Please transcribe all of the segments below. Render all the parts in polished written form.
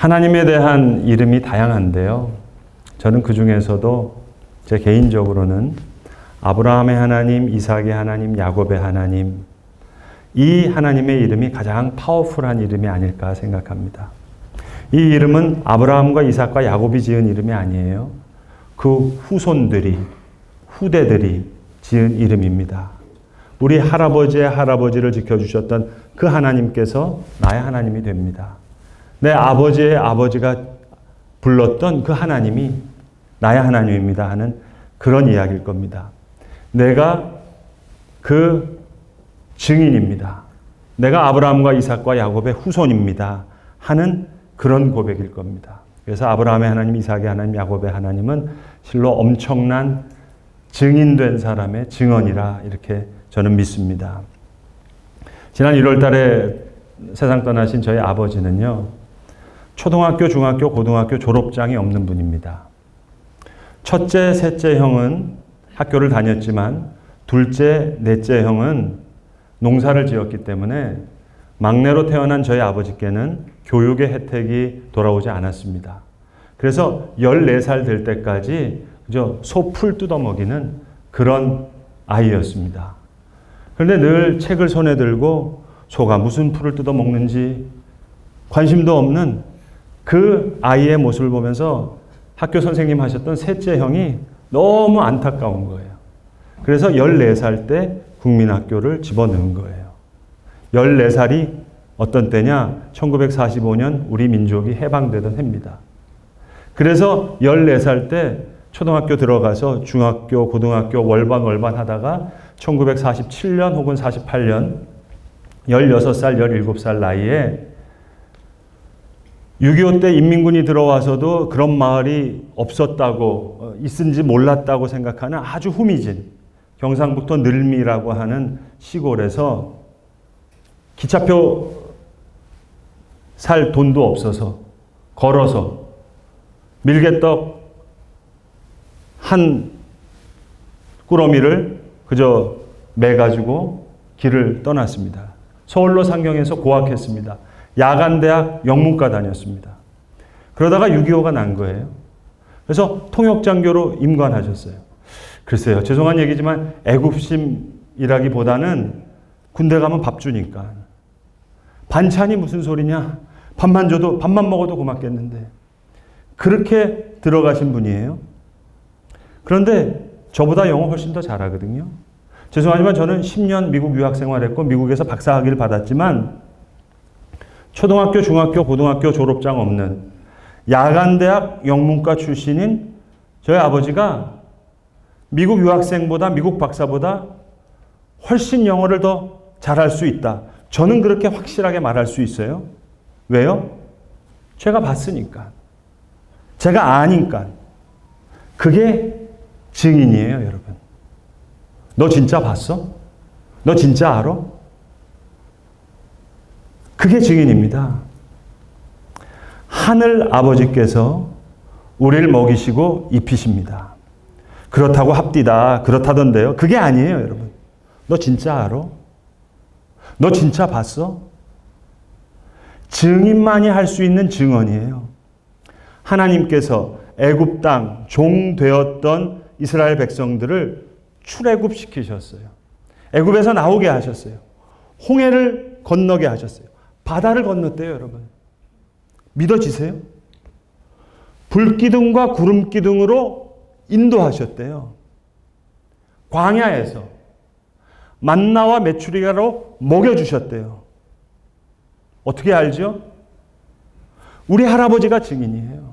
하나님에 대한 이름이 다양한데요. 저는 그 중에서도 제 개인적으로는 아브라함의 하나님, 이삭의 하나님, 야곱의 하나님, 이 하나님의 이름이 가장 파워풀한 이름이 아닐까 생각합니다. 이 이름은 아브라함과 이삭과 야곱이 지은 이름이 아니에요. 그 후손들이, 후대들이 지은 이름입니다. 우리 할아버지의 할아버지를 지켜주셨던 그 하나님께서 나의 하나님이 됩니다. 내 아버지의 아버지가 불렀던 그 하나님이 나의 하나님입니다 하는 그런 이야기일 겁니다. 내가 그 증인입니다. 내가 아브라함과 이삭과 야곱의 후손입니다 하는 그런 고백일 겁니다. 그래서 아브라함의 하나님, 이삭의 하나님, 야곱의 하나님은 실로 엄청난 증인된 사람의 증언이라 이렇게 저는 믿습니다. 지난 1월 달에 세상 떠나신 저희 아버지는요, 초등학교, 중학교, 고등학교 졸업장이 없는 분입니다. 첫째, 셋째 형은 학교를 다녔지만 둘째, 넷째 형은 농사를 지었기 때문에 막내로 태어난 저희 아버지께는 교육의 혜택이 돌아오지 않았습니다. 그래서 14살 될 때까지 그저 소풀 뜯어먹이는 그런 아이였습니다. 그런데 늘 책을 손에 들고 소가 무슨 풀을 뜯어먹는지 관심도 없는 그 아이의 모습을 보면서 학교 선생님 하셨던 셋째 형이 너무 안타까운 거예요. 그래서 14살 때 국민학교를 집어넣은 거예요. 14살이 어떤 때냐? 1945년 우리 민족이 해방되던 해입니다. 그래서 14살 때 초등학교 들어가서 중학교, 고등학교 월반 하다가 1947년 혹은 48년 16살, 17살 나이에 6.25 때 인민군이 들어와서도 그런 마을이 없었다고, 있은지 몰랐다고 생각하는 아주 후미진 경상북도 늘미라고 하는 시골에서 기차표 살 돈도 없어서 걸어서 밀개떡 한 꾸러미를 그저 매가지고 길을 떠났습니다. 서울로 상경해서 고학했습니다. 야간대학 영문과 다녔습니다. 그러다가 6.25가 난 거예요. 그래서 통역장교로 임관하셨어요. 글쎄요, 죄송한 얘기지만 애국심이라기보다는 군대 가면 밥 주니까. 반찬이 무슨 소리냐? 밥만 줘도, 밥만 먹어도 고맙겠는데. 그렇게 들어가신 분이에요. 그런데 저보다 영어 훨씬 더 잘하거든요. 죄송하지만 저는 10년 미국 유학 생활했고 미국에서 박사학위를 받았지만 초등학교, 중학교, 고등학교 졸업장 없는 야간대학 영문과 출신인 저희 아버지가 미국 유학생보다, 미국 박사보다 훨씬 영어를 더 잘할 수 있다. 저는 그렇게 확실하게 말할 수 있어요. 왜요? 제가 봤으니까. 제가 아니까. 그게 증인이에요, 여러분. 너 진짜 봤어? 너 진짜 알아? 그게 증인입니다. 하늘 아버지께서 우리를 먹이시고 입히십니다. 그렇다고 합디다. 그렇다던데요. 그게 아니에요, 여러분. 너 진짜 알아? 너 진짜 봤어? 증인만이 할 수 있는 증언이에요. 하나님께서 애굽 땅 종 되었던 이스라엘 백성들을 출애굽시키셨어요. 애굽에서 나오게 하셨어요. 홍해를 건너게 하셨어요. 바다를 건넜대요, 여러분. 믿어지세요? 불기둥과 구름기둥으로 인도하셨대요. 광야에서 만나와 메추리가로 먹여주셨대요. 어떻게 알죠? 우리 할아버지가 증인이에요.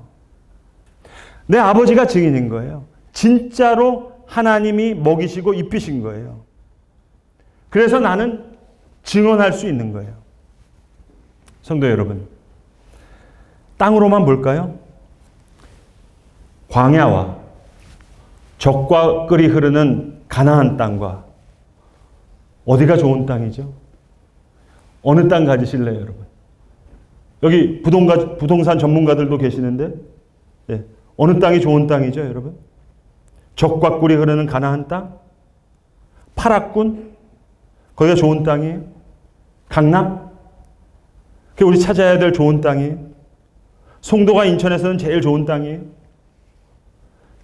내 아버지가 증인인 거예요. 진짜로 하나님이 먹이시고 입히신 거예요. 그래서 나는 증언할 수 있는 거예요. 성도 여러분, 땅으로만 볼까요? 광야와 적과 꿀이 흐르는 가나안 땅과 어디가 좋은 땅이죠? 어느 땅 가지실래요, 여러분? 여기 부동산 전문가들도 계시는데, 예, 어느 땅이 좋은 땅이죠, 여러분? 적과 꿀이 흐르는 가나안 땅? 파락군? 거기가 좋은 땅이에요? 강남? 그게 우리 찾아야 될 좋은 땅이에요? 송도가 인천에서는 제일 좋은 땅이에요.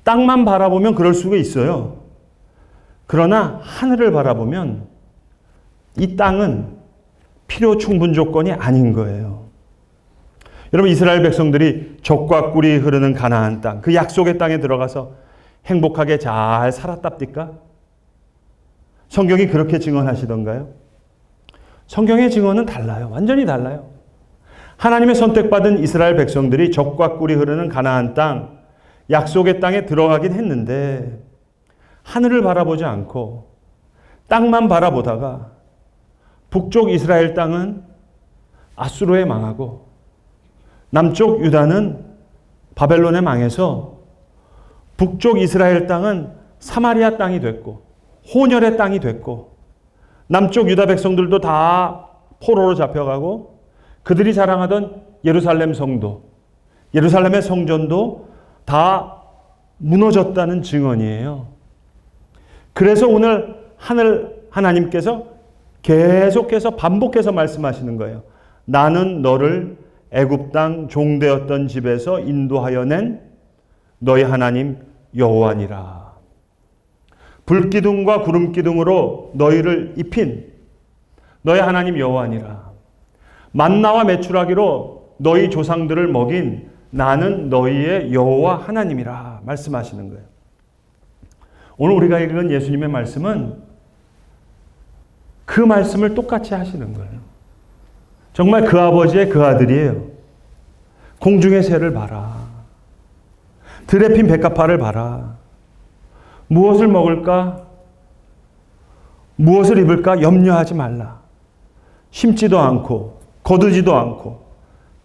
땅만 바라보면 그럴 수가 있어요. 그러나 하늘을 바라보면 이 땅은 필요 충분 조건이 아닌 거예요. 여러분, 이스라엘 백성들이 젖과 꿀이 흐르는 가나안 땅, 그 약속의 땅에 들어가서 행복하게 잘 살았답니까? 성경이 그렇게 증언하시던가요? 성경의 증언은 달라요. 완전히 달라요. 하나님의 선택받은 이스라엘 백성들이 젖과 꿀이 흐르는 가나안 땅, 약속의 땅에 들어가긴 했는데 하늘을 바라보지 않고 땅만 바라보다가 북쪽 이스라엘 땅은 아수르에 망하고 남쪽 유다는 바벨론에 망해서 북쪽 이스라엘 땅은 사마리아 땅이 됐고 혼혈의 땅이 됐고 남쪽 유다 백성들도 다 포로로 잡혀가고 그들이 자랑하던 예루살렘 성도, 예루살렘의 성전도 다 무너졌다는 증언이에요. 그래서 오늘 하나님께서 계속해서 반복해서 말씀하시는 거예요. 나는 너를 애굽 땅 종되었던 집에서 인도하여 낸 너희 하나님 여호와니라. 불기둥과 구름기둥으로 너희를 입힌 너희 하나님 여호와니라. 만나와 메추라기로 너희 조상들을 먹인 나는 너희의 여호와 하나님이라 말씀하시는 거예요. 오늘 우리가 읽은 예수님의 말씀은 그 말씀을 똑같이 하시는 거예요. 정말 그 아버지의 그 아들이에요. 공중의 새를 봐라. 들에 핀 백합화를 봐라. 무엇을 먹을까? 무엇을 입을까? 염려하지 말라. 심지도 않고 거두지도 않고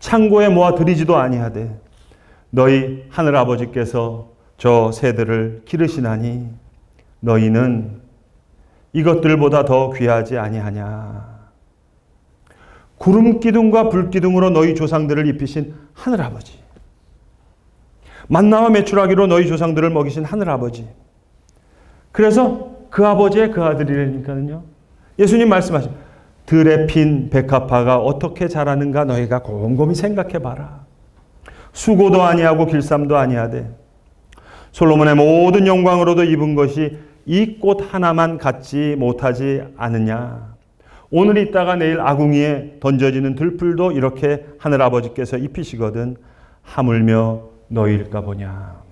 창고에 모아 들이지도 아니하되 너희 하늘 아버지께서 저 새들을 기르시나니 너희는 이것들보다 더 귀하지 아니하냐. 구름 기둥과 불 기둥으로 너희 조상들을 입히신 하늘 아버지, 만나와 메추라기로 너희 조상들을 먹이신 하늘 아버지. 그래서 그 아버지의 그 아들이라니까요. 예수님 말씀하신 들에 핀 백합화가 어떻게 자라는가 너희가 곰곰이 생각해 봐라. 수고도 아니하고 길쌈도 아니하되 솔로몬의 모든 영광으로도 입은 것이 이 꽃 하나만 갖지 못하지 않느냐. 오늘 있다가 내일 아궁이에 던져지는 들풀도 이렇게 하늘아버지께서 입히시거든 하물며 너희일까 보냐.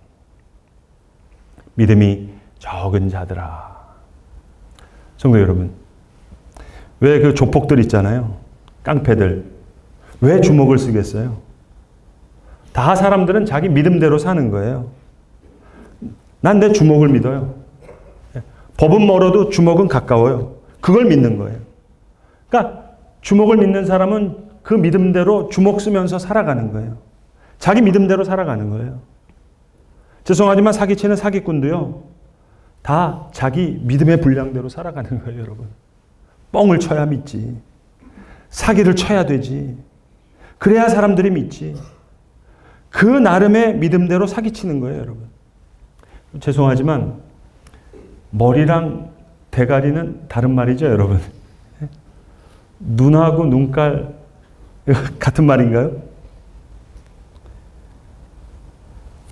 믿음이 적은 자들아. 성도 여러분, 왜 그 조폭들 있잖아요. 깡패들. 왜 주먹을 쓰겠어요? 다 사람들은 자기 믿음대로 사는 거예요. 난 내 주먹을 믿어요. 법은 멀어도 주먹은 가까워요. 그걸 믿는 거예요. 그러니까 주먹을 믿는 사람은 그 믿음대로 주먹 쓰면서 살아가는 거예요. 자기 믿음대로 살아가는 거예요. 죄송하지만 사기치는 사기꾼도요. 다 자기 믿음의 분량대로 살아가는 거예요, 여러분. 뻥을 쳐야 믿지. 사기를 쳐야 되지. 그래야 사람들이 믿지. 그 나름의 믿음대로 사기치는 거예요, 여러분. 죄송하지만 머리랑 대가리는 다른 말이죠, 여러분. 눈하고 눈깔 같은 말인가요?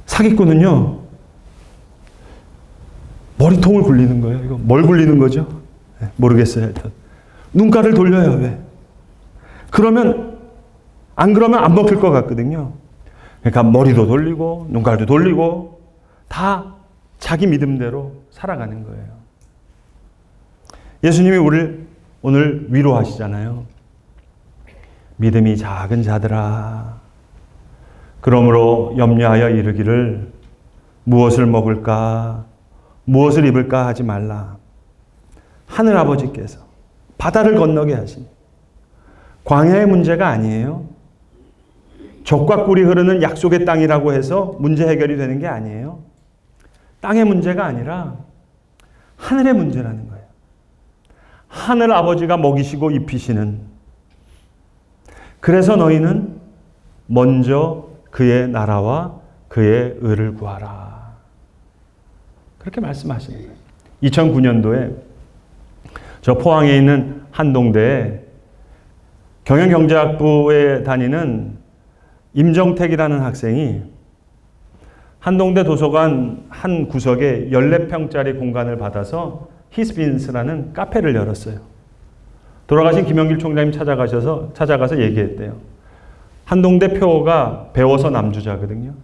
사기꾼은요, 머리통을 굴리는 거예요. 이거 뭘 굴리는 거죠? 모르겠어요. 일단 눈깔을 돌려요. 왜? 안 그러면 안 먹힐 것 같거든요. 그러니까 머리도 돌리고 눈깔도 돌리고 다 자기 믿음대로 살아가는 거예요. 예수님이 우리를 오늘 위로하시잖아요. 믿음이 작은 자들아. 그러므로 염려하여 이르기를 무엇을 먹을까, 무엇을 입을까 하지 말라. 하늘 아버지께서 바다를 건너게 하시니 광야의 문제가 아니에요. 젖과 꿀이 흐르는 약속의 땅이라고 해서 문제 해결이 되는 게 아니에요. 땅의 문제가 아니라 하늘의 문제라는 거예요. 하늘 아버지가 먹이시고 입히시는. 그래서 너희는 먼저 그의 나라와 그의 의를 구하라. 그렇게 말씀하시는 거예요. 2009년도에 저 포항에 있는 한동대에 경영경제학부에 다니는 임정택이라는 학생이 한동대 도서관 한 구석에 14평짜리 공간을 받아서 히스빈스라는 카페를 열었어요. 돌아가신 김영길 총장님 찾아가서 얘기했대요. 한동대 표가 배워서 남주자거든요.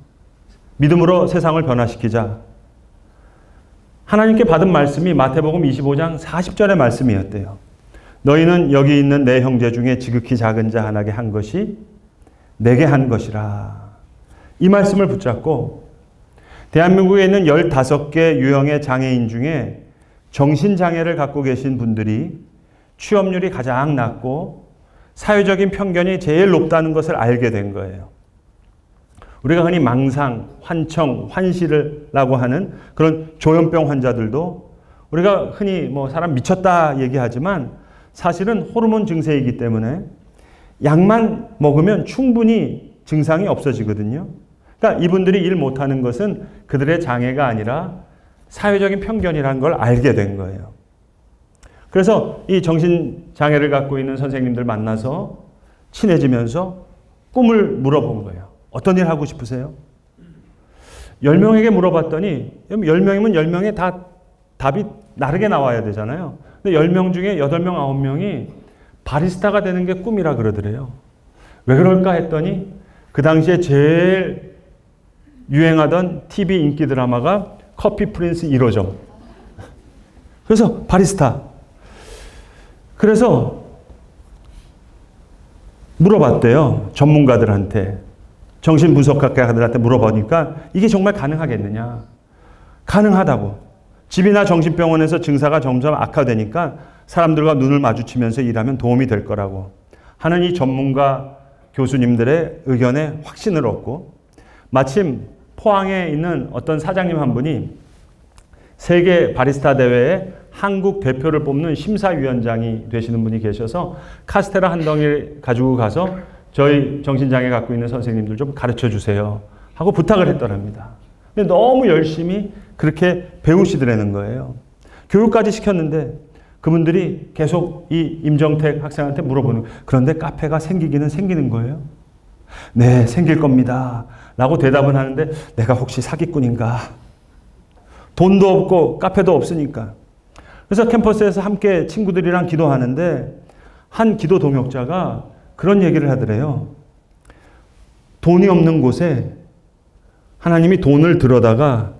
믿음으로 세상을 변화시키자. 하나님께 받은 말씀이 마태복음 25장 40절의 말씀이었대요. 너희는 여기 있는 내 형제 중에 지극히 작은 자 하나에게 한 것이 내게 한 것이라. 이 말씀을 붙잡고 대한민국에 있는 15개 유형의 장애인 중에 정신장애를 갖고 계신 분들이 취업률이 가장 낮고 사회적인 편견이 제일 높다는 것을 알게 된 거예요. 우리가 흔히 망상, 환청, 환시라고 하는 그런 조현병 환자들도 우리가 흔히 사람 미쳤다 얘기하지만 사실은 호르몬 증세이기 때문에 약만 먹으면 충분히 증상이 없어지거든요. 그러니까 이분들이 일 못하는 것은 그들의 장애가 아니라 사회적인 편견이라는 걸 알게 된 거예요. 그래서 이 정신장애를 갖고 있는 선생님들 만나서 친해지면서 꿈을 물어본 거예요. 어떤 일 하고 싶으세요? 10명에게 물어봤더니 10명이면 10명에 다 답이 다르게 나와야 되잖아요. 근데 10명 중에 8명, 9명이 바리스타가 되는 게 꿈이라 그러더래요. 왜 그럴까 했더니 그 당시에 제일 유행하던 TV 인기 드라마가 커피 프린스 1호점. 그래서 바리스타. 그래서 물어봤대요. 전문가들한테. 정신분석학자들한테 물어보니까 이게 정말 가능하겠느냐. 가능하다고. 집이나 정신병원에서 증사가 점점 악화되니까 사람들과 눈을 마주치면서 일하면 도움이 될 거라고 하는 이 전문가 교수님들의 의견에 확신을 얻고 마침 포항에 있는 어떤 사장님 한 분이 세계 바리스타 대회에 한국 대표를 뽑는 심사위원장이 되시는 분이 계셔서 카스테라 한 덩이 가지고 가서 저희 정신장애 갖고 있는 선생님들 좀 가르쳐 주세요 하고 부탁을 했더랍니다. 근데 너무 열심히 그렇게 배우시더라는 거예요. 교육까지 시켰는데 그분들이 계속 이 임정택 학생한테 물어보는 거예요. 그런데 카페가 생기기는 생기는 거예요? 네, 생길 겁니다. 라고 대답은 하는데 내가 혹시 사기꾼인가? 돈도 없고 카페도 없으니까. 그래서 캠퍼스에서 함께 친구들이랑 기도하는데 한 기도 동역자가 그런 얘기를 하더래요. 돈이 없는 곳에 하나님이 돈을 들여다가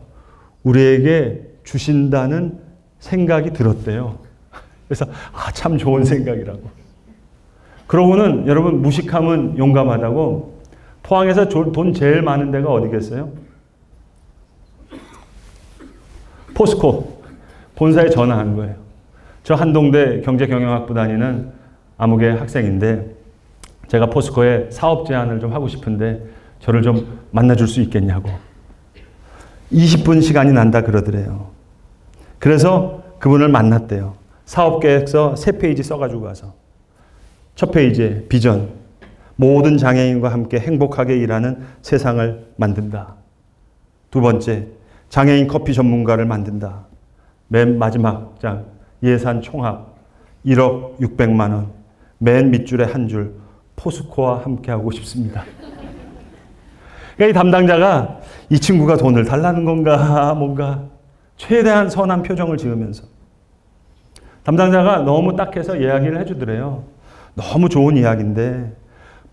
우리에게 주신다는 생각이 들었대요. 그래서 참 좋은 생각이라고. 그러고는 여러분 무식하면 용감하다고 포항에서 돈 제일 많은 데가 어디겠어요? 포스코 본사에 전화한 거예요. 저 한동대 경제경영학부 다니는 암흑의 학생인데 제가 포스코에 사업 제안을 좀 하고 싶은데 저를 좀 만나줄 수 있겠냐고. 20분 시간이 난다 그러더래요. 그래서 그분을 만났대요. 사업계획서 3페이지 써가지고 가서 첫 페이지에 비전, 모든 장애인과 함께 행복하게 일하는 세상을 만든다. 두 번째, 장애인 커피 전문가를 만든다. 맨 마지막 장, 예산 총합 1억 600만 원. 맨 밑줄에 한 줄, 포스코와 함께하고 싶습니다. 그러니까 이 담당자가 이 친구가 돈을 달라는 건가 뭔가 최대한 선한 표정을 지으면서 담당자가 너무 딱해서 이야기를 해주더래요. 너무 좋은 이야기인데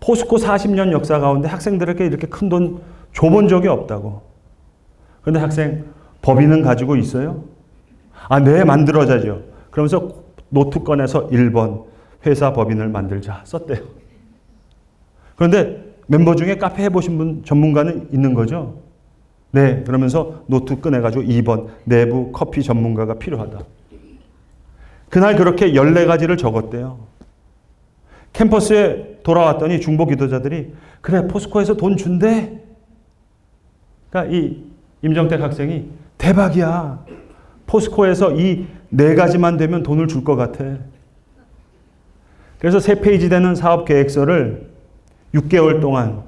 포스코 40년 역사 가운데 학생들에게 이렇게 큰 돈 줘본 적이 없다고. 그런데 학생 법인은 가지고 있어요? 네, 만들어자죠. 그러면서 노트 꺼내서 1번 회사 법인을 만들자 썼대요. 그런데 멤버 중에 카페 해보신 분 전문가는 있는 거죠? 네, 그러면서 노트 꺼내가지고 2번 내부 커피 전문가가 필요하다. 그날 그렇게 14가지를 적었대요. 캠퍼스에 돌아왔더니 중보 기도자들이 그래 포스코에서 돈 준대. 그러니까 이 임정택 학생이 대박이야. 포스코에서 이 4가지만 되면 돈을 줄 것 같아. 그래서 3페이지 되는 사업 계획서를 6개월 동안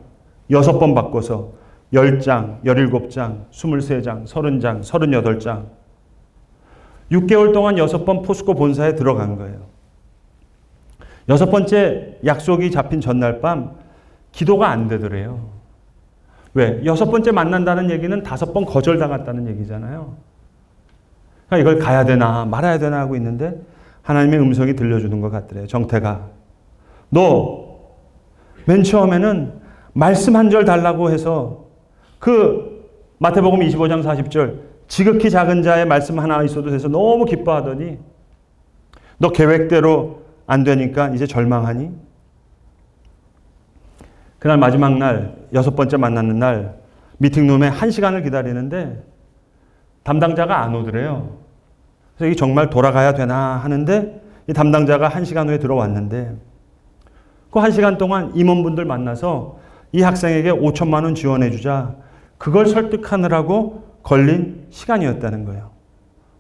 6번 바꿔서 10장, 17장, 23장, 30장, 38장 6개월 동안 6번 포스코 본사에 들어간 거예요. 6번째 약속이 잡힌 전날 밤 기도가 안 되더래요. 왜? 6번째 만난다는 얘기는 5번 거절당했다는 얘기잖아요. 그러니까 이걸 가야 되나 말아야 되나 하고 있는데 하나님의 음성이 들려주는 것 같더래요. 정태가, 너 맨 처음에는 말씀 한 절 달라고 해서 그 마태복음 25장 40절 지극히 작은 자의 말씀 하나 있어도 돼서 너무 기뻐하더니 너 계획대로 안 되니까 이제 절망하니? 그날 마지막 날 6번째 만나는 날 미팅룸에 1시간을 기다리는데 담당자가 안 오더래요. 그래서 이게 정말 돌아가야 되나 하는데 이 담당자가 1시간 후에 들어왔는데 그 1시간 동안 임원분들 만나서 이 학생에게 5천만 원 지원해 주자, 그걸 설득하느라고 걸린 시간이었다는 거예요.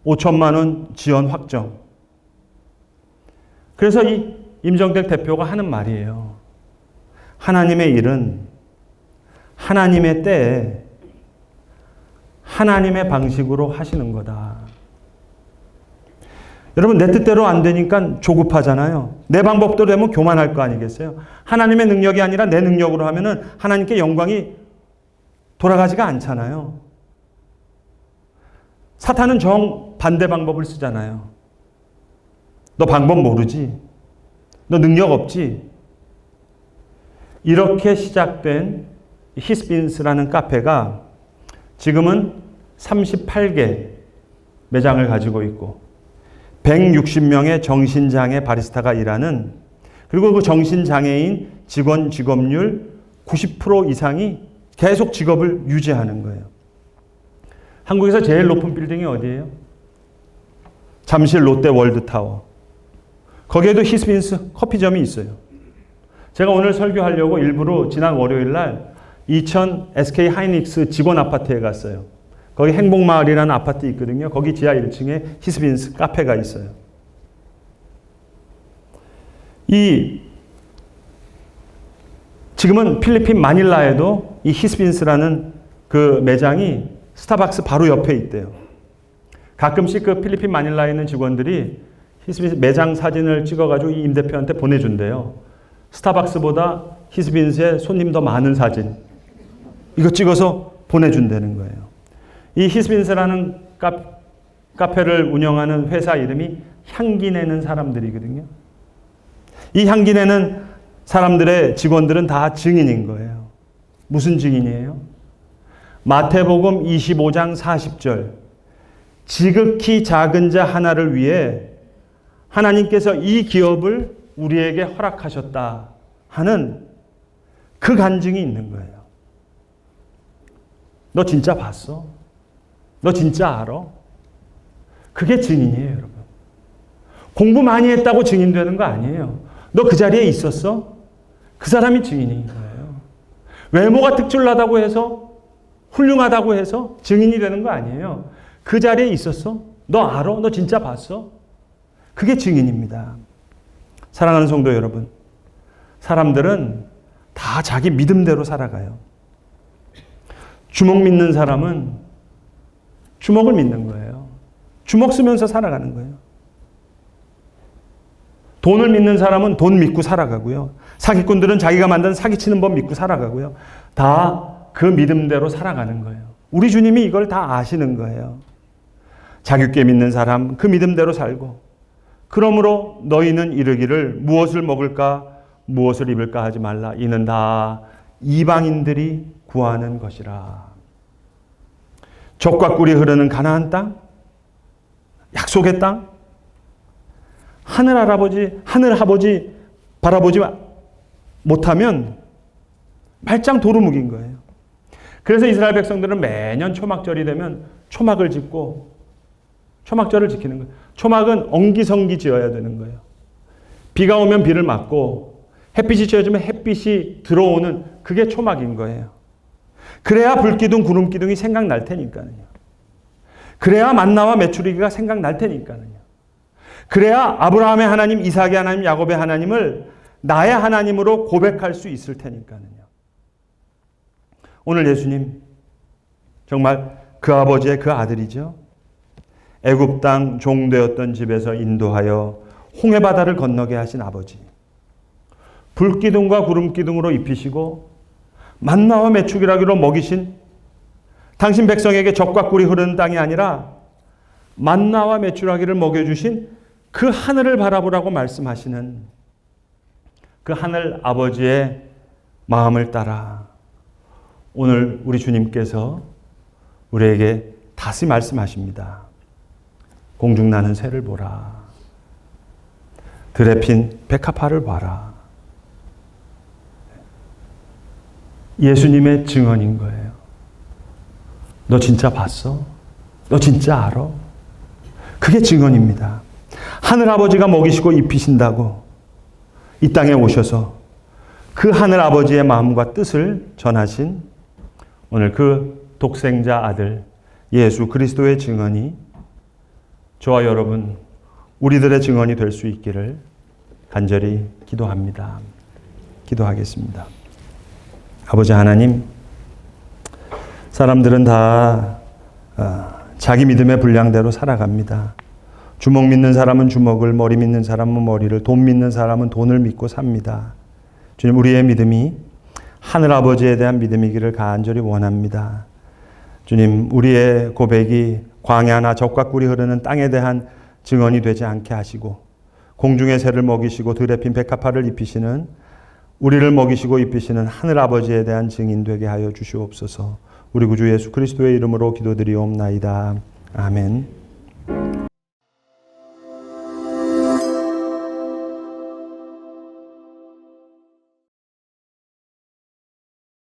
5천만 원 지원 확정. 그래서 이 임정택 대표가 하는 말이에요. 하나님의 일은 하나님의 때에 하나님의 방식으로 하시는 거다. 여러분, 내 뜻대로 안 되니까 조급하잖아요. 내 방법대로 되면 교만할 거 아니겠어요? 하나님의 능력이 아니라 내 능력으로 하면은 하나님께 영광이 돌아가지가 않잖아요. 사탄은 정반대 방법을 쓰잖아요. 너 방법 모르지? 너 능력 없지? 이렇게 시작된 히스빈스라는 카페가 지금은 38개 매장을 가지고 있고 160명의 정신장애 바리스타가 일하는, 그리고 그 정신장애인 직원 직업률 90% 이상이 계속 직업을 유지하는 거예요. 한국에서 제일 높은 빌딩이 어디예요? 잠실 롯데 월드타워. 거기에도 히스빈스 커피점이 있어요. 제가 오늘 설교하려고 일부러 지난 월요일 날 이천 SK 하이닉스 직원 아파트에 갔어요. 거기 행복마을이라는 아파트 있거든요. 거기 지하 1층에 히스빈스 카페가 있어요. 지금은 필리핀 마닐라에도 이 히스빈스라는 그 매장이 스타벅스 바로 옆에 있대요. 가끔씩 그 필리핀 마닐라에 있는 직원들이 히스빈스 매장 사진을 찍어가지고 이 임 대표한테 보내준대요. 스타벅스보다 히스빈스에 손님 더 많은 사진. 이거 찍어서 보내준다는 거예요. 이 히스빈스라는 카페를 운영하는 회사 이름이 향기 내는 사람들이거든요. 이 향기 내는 사람들의 직원들은 다 증인인 거예요. 무슨 증인이에요? 마태복음 25장 40절. 지극히 작은 자 하나를 위해 하나님께서 이 기업을 우리에게 허락하셨다 하는 그 간증이 있는 거예요. 너 진짜 봤어? 너 진짜 알아? 그게 증인이에요, 여러분. 공부 많이 했다고 증인되는 거 아니에요. 너 그 자리에 있었어? 그 사람이 증인인 거예요. 외모가 특출나다고 해서, 훌륭하다고 해서 증인이 되는 거 아니에요. 그 자리에 있었어? 너 알아? 너 진짜 봤어? 그게 증인입니다. 사랑하는 성도 여러분, 사람들은 다 자기 믿음대로 살아가요. 주먹 믿는 사람은 주먹을 믿는 거예요. 주먹 쓰면서 살아가는 거예요. 돈을 믿는 사람은 돈 믿고 살아가고요. 사기꾼들은 자기가 만든 사기치는 법 믿고 살아가고요. 다 그 믿음대로 살아가는 거예요. 우리 주님이 이걸 다 아시는 거예요. 자기께 믿는 사람 그 믿음대로 살고, 그러므로 너희는 이르기를 무엇을 먹을까 무엇을 입을까 하지 말라. 이는 다 이방인들이 구하는 것이라. 젖과 꿀이 흐르는 가나안 땅, 약속의 땅, 하늘 아버지 바라보지 못하면 말짱 도루묵인 거예요. 그래서 이스라엘 백성들은 매년 초막절이 되면 초막을 짓고 초막절을 지키는 거예요. 초막은 엉기성기 지어야 되는 거예요. 비가 오면 비를 맞고 햇빛이 쬐어지면 햇빛이 들어오는 그게 초막인 거예요. 그래야 불기둥 구름기둥이 생각날 테니까요. 그래야 만나와 메추리기가 생각날 테니까요. 그래야 아브라함의 하나님, 이삭의 하나님, 야곱의 하나님을 나의 하나님으로 고백할 수 있을 테니까요. 오늘 예수님 정말 그 아버지의 그 아들이죠. 애굽 땅 종되었던 집에서 인도하여 홍해바다를 건너게 하신 아버지. 불기둥과 구름기둥으로 입히시고 만나와 메추라기로 먹이신 당신 백성에게 젖과 꿀이 흐르는 땅이 아니라 만나와 메추라기를 먹여주신 그 하늘을 바라보라고 말씀하시는 그 하늘 아버지의 마음을 따라 오늘 우리 주님께서 우리에게 다시 말씀하십니다. 공중 나는 새를 보라. 들에 핀 백합화를 봐라. 예수님의 증언인 거예요. 너 진짜 봤어? 너 진짜 알아? 그게 증언입니다. 하늘아버지가 먹이시고 입히신다고 이 땅에 오셔서 그 하늘아버지의 마음과 뜻을 전하신 오늘 그 독생자 아들 예수 그리스도의 증언이 저와 여러분 우리들의 증언이 될 수 있기를 간절히 기도합니다. 기도하겠습니다. 아버지 하나님, 사람들은 다 자기 믿음의 분량대로 살아갑니다. 주먹 믿는 사람은 주먹을, 머리 믿는 사람은 머리를, 돈 믿는 사람은 돈을 믿고 삽니다. 주님, 우리의 믿음이 하늘아버지에 대한 믿음이기를 간절히 원합니다. 주님, 우리의 고백이 광야나 젖과 꿀이 흐르는 땅에 대한 증언이 되지 않게 하시고 공중의 새를 먹이시고 들에 핀 백합화를 입히시는 우리를 먹이시고 입히시는 하늘아버지에 대한 증인 되게 하여 주시옵소서. 우리 구주 예수 그리스도의 이름으로 기도드리옵나이다. 아멘.